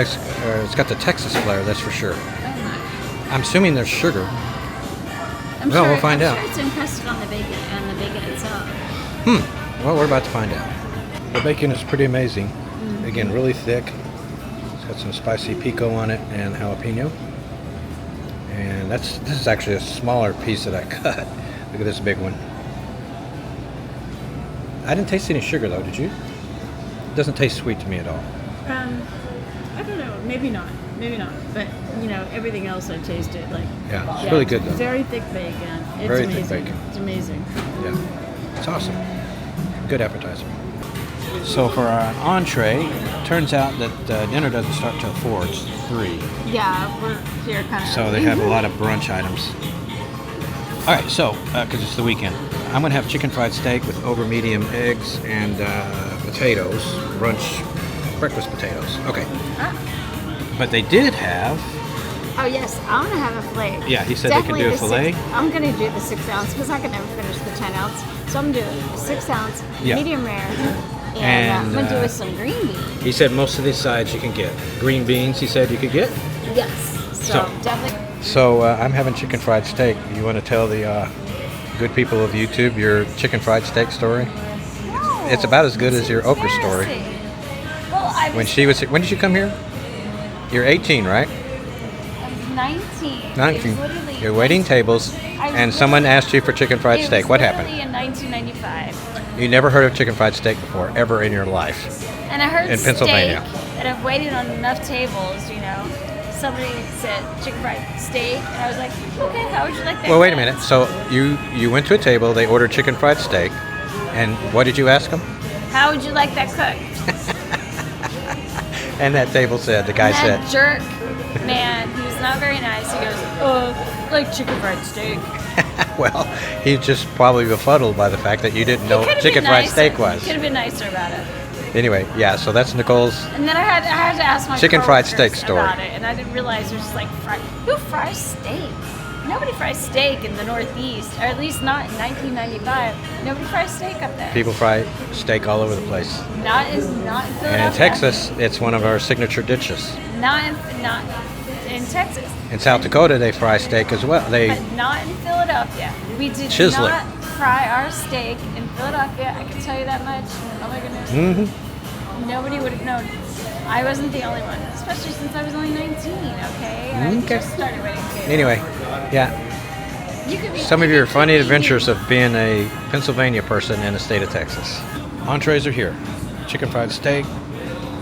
Speaker 1: it's got the Texas flair, that's for sure.
Speaker 2: Oh
Speaker 1: I'm assuming there's sugar.
Speaker 2: my. I'm
Speaker 1: Well,
Speaker 2: sure,
Speaker 1: we'll find out.
Speaker 2: I'm sure it's encrusted on the bacon and the bacon itself.
Speaker 1: Well, we're about to find out. The bacon is pretty amazing. Again, really thick. It's got some spicy pico on it and jalapeno. And this is actually a smaller piece that I cut. Look at this big one. I didn't taste any sugar though, did you? It doesn't taste sweet to me at all.
Speaker 2: I don't know. Maybe not. Maybe not. But everything else I tasted like.
Speaker 1: Yeah, it's really good though.
Speaker 2: Very thick bacon. It's
Speaker 1: Very
Speaker 2: amazing.
Speaker 1: thick bacon.
Speaker 2: It's amazing.
Speaker 1: Yeah, it's awesome. Good appetizer. So for our entree, turns out that dinner doesn't start till 4. It's 3.
Speaker 2: Yeah, we're here kind of.
Speaker 1: So they have a lot of brunch items. All right, so because it's the weekend, I'm gonna have chicken fried steak with over medium eggs and potatoes, brunch, breakfast potatoes. Okay. But they did have.
Speaker 2: Oh yes, I want to have a fillet.
Speaker 1: Yeah, he said they could do a fillet.
Speaker 2: I'm gonna do the 6 ounce because I can never finish the 10 ounce. So I'm doing 6 ounce,
Speaker 1: Yeah.
Speaker 2: medium rare, and,
Speaker 1: And,
Speaker 2: I'm gonna do with some green beans.
Speaker 1: He said most of these sides you can get. Green beans, he said you could get.
Speaker 2: Yes. So definitely.
Speaker 1: So I'm having chicken fried steak. You want to tell the good people of YouTube your chicken fried steak story?
Speaker 2: No,
Speaker 1: It's about as good as your okra story.
Speaker 2: embarrassing. Well, I was
Speaker 1: When did you come here? You're 18, right?
Speaker 2: 19.
Speaker 1: 19.
Speaker 2: It was literally
Speaker 1: You're waiting tables,
Speaker 2: I was
Speaker 1: and someone
Speaker 2: literally-
Speaker 1: asked you for chicken fried
Speaker 2: it
Speaker 1: steak.
Speaker 2: was
Speaker 1: What
Speaker 2: literally
Speaker 1: happened?
Speaker 2: in 1995.
Speaker 1: You never heard of chicken fried steak before, ever in your life.
Speaker 2: And I heard
Speaker 1: In Pennsylvania.
Speaker 2: steak, and I've waited on enough tables, Somebody said chicken fried steak, and I was like, okay, how would you like that?
Speaker 1: Well, wait a
Speaker 2: cooked?
Speaker 1: minute. So you went to a table, they ordered chicken fried steak, and what did you ask them?
Speaker 2: How would you like that cooked?
Speaker 1: And that table said, the guy
Speaker 2: And
Speaker 1: said,
Speaker 2: that jerk man, he was not very nice. He goes, like chicken fried steak.
Speaker 1: well, he's just probably befuddled by the fact that you didn't know what chicken fried steak was.
Speaker 2: Could have been nicer about it.
Speaker 1: Anyway, yeah, so that's Nicole's.
Speaker 2: And then I had to ask my
Speaker 1: Chicken fried
Speaker 2: coworkers
Speaker 1: steak story.
Speaker 2: about it, and I didn't realize there's who fries steak? Nobody fries steak in the Northeast, or at least not in 1995. Nobody fries steak up there.
Speaker 1: People fry steak all over the place.
Speaker 2: Not in Philadelphia.
Speaker 1: And in Texas, it's one of our signature dishes.
Speaker 2: Not in Texas.
Speaker 1: In South Dakota, they fry steak as well.
Speaker 2: But not in Philadelphia. We did
Speaker 1: Chisel it.
Speaker 2: not fry our steak in Philadelphia. I can tell you that much. Oh my goodness.
Speaker 1: Mm-hmm.
Speaker 2: Nobody would have known. I wasn't the only one, especially since I was only 19. Okay. I
Speaker 1: Okay.
Speaker 2: just started waiting tables.
Speaker 1: Anyway, yeah,
Speaker 2: You could be
Speaker 1: some of your funny adventures of being a Pennsylvania person in the state of Texas. Entrees are here. Chicken fried steak,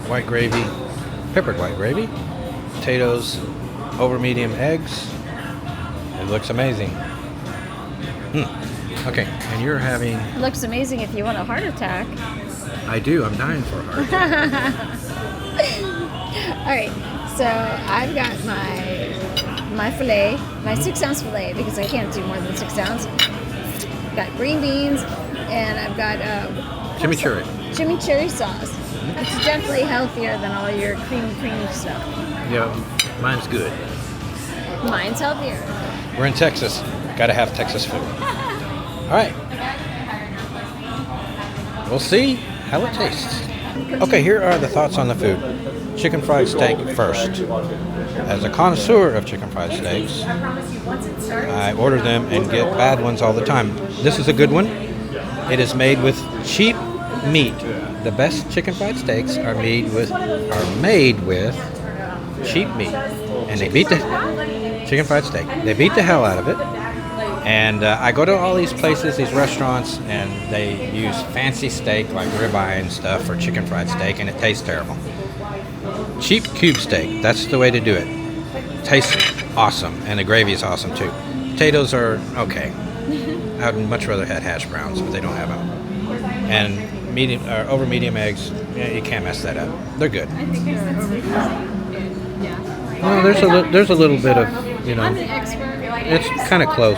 Speaker 1: white gravy, peppered white gravy, potatoes, over medium eggs. It looks amazing. Okay, and you're having...
Speaker 2: It looks amazing if you want a heart attack.
Speaker 1: I do, I'm dying for a heart attack.
Speaker 2: All right, so I've got my fillet, my 6 ounce fillet because I can't do more than 6 ounce. Got green beans, and I've got
Speaker 1: Chimichurri.
Speaker 2: chimichurri sauce. It's definitely healthier than all your creamy stuff.
Speaker 1: Yeah, mine's good.
Speaker 2: Mine's healthier.
Speaker 1: We're in Texas. Gotta have Texas food. All right. We'll see how it tastes. Okay, here are the thoughts on the food. Chicken fried steak first. As a connoisseur of chicken fried steaks, I order them and get bad ones all the time. This is a good one. It is made with cheap meat. The best chicken fried steaks are made with cheap meat. And they beat the chicken fried steak. They beat the hell out of it. And I go to all these places, these restaurants, and they use fancy steak like ribeye and stuff for chicken fried steak, and it tastes terrible. Cheap cube steak, that's the way to do it. Tastes awesome, and the gravy is awesome too. Potatoes are okay. I would much rather have hash browns, but they don't have them. And medium or over medium eggs, yeah, you can't mess that up. They're good. Well, there's a little bit of, you know,
Speaker 2: I'm an expert.
Speaker 1: it's kind of close.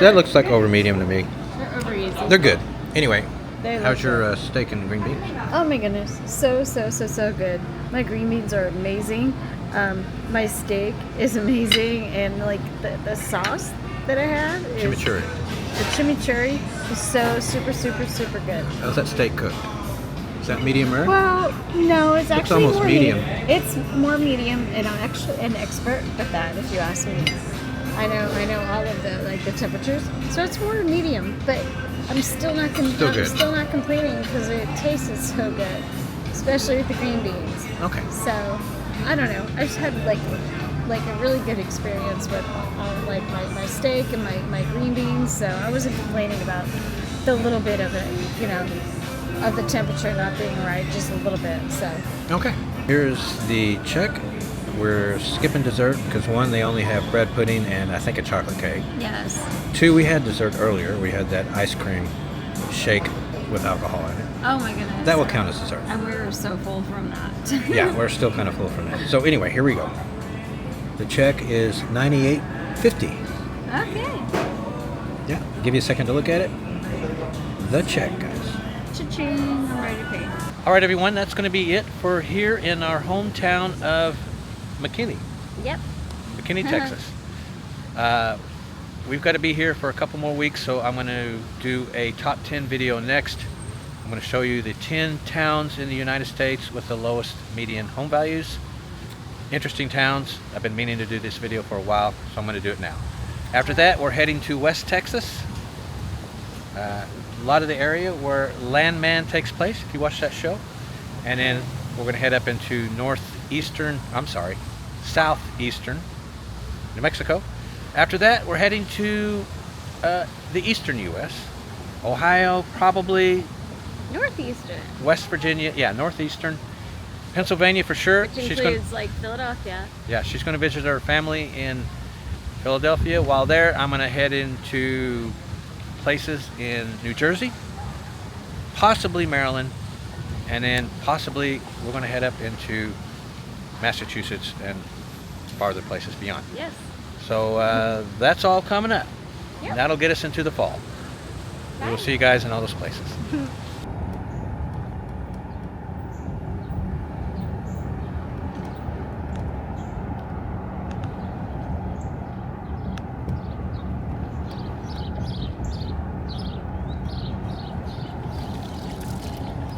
Speaker 1: That looks like over medium to me.
Speaker 2: They're over easy.
Speaker 1: They're good. Anyway,
Speaker 2: They look
Speaker 1: how's your steak and green beans?
Speaker 2: Oh my goodness, so good. My green beans are amazing. My steak is amazing, and like the sauce that I have is
Speaker 1: Chimichurri.
Speaker 2: the chimichurri is so super good.
Speaker 1: How's that steak cooked? Is that medium rare?
Speaker 2: Well, no, it's actually
Speaker 1: almost
Speaker 2: more
Speaker 1: medium.
Speaker 2: It's more medium, and I'm actually an expert at that. If you ask me, I know all of the temperatures, so it's more medium. But I'm still not complaining because it tasted so good, especially with the green beans.
Speaker 1: Okay.
Speaker 2: So I don't know. I just had like like a really good experience with like my steak and my green beans. So I wasn't complaining about the little bit of it, you know, of the temperature not being right, just a little bit. So
Speaker 1: Okay. Here's the check. We're skipping dessert because 1, they only have bread pudding and I think a chocolate cake.
Speaker 2: yes.
Speaker 1: 2, we had dessert earlier. We had that ice cream shake with alcohol in it.
Speaker 2: Oh my goodness.
Speaker 1: That will count as dessert.
Speaker 2: And we were so full from that.
Speaker 1: Yeah, we're still kind of full from that. So anyway, here we go. The check is $98.50.
Speaker 2: Okay.
Speaker 1: Yeah, give you a second to look at it. The check, guys.
Speaker 2: Cha-ching, I'm ready to pay.
Speaker 1: All right, everyone, that's going to be it for here in our hometown of McKinney,
Speaker 2: Yep.
Speaker 1: McKinney, Texas. We've got to be here for a couple more weeks, so I'm going to do a top 10 video next. I'm going to show you the 10 towns in the United States with the lowest median home values. Interesting towns. I've been meaning to do this video for a while, so I'm going to do it now. After that, we're heading to West Texas. A lot of the area where Landman takes place, if you watch that show. And then we're going to head up into southeastern New Mexico. After that, we're heading to the eastern U.S. Ohio, probably.
Speaker 2: Northeastern.
Speaker 1: West Virginia, yeah, northeastern. Pennsylvania for sure.
Speaker 2: Which includes like Philadelphia.
Speaker 1: Yeah, she's going to visit her family in Philadelphia. While there, I'm going to head into places in New Jersey, possibly Maryland, and then possibly we're going to head up into Massachusetts and farther places beyond.
Speaker 2: Yes.
Speaker 1: So that's all coming up.
Speaker 2: Yep.
Speaker 1: That'll get us into the fall. We will see you guys in all those places.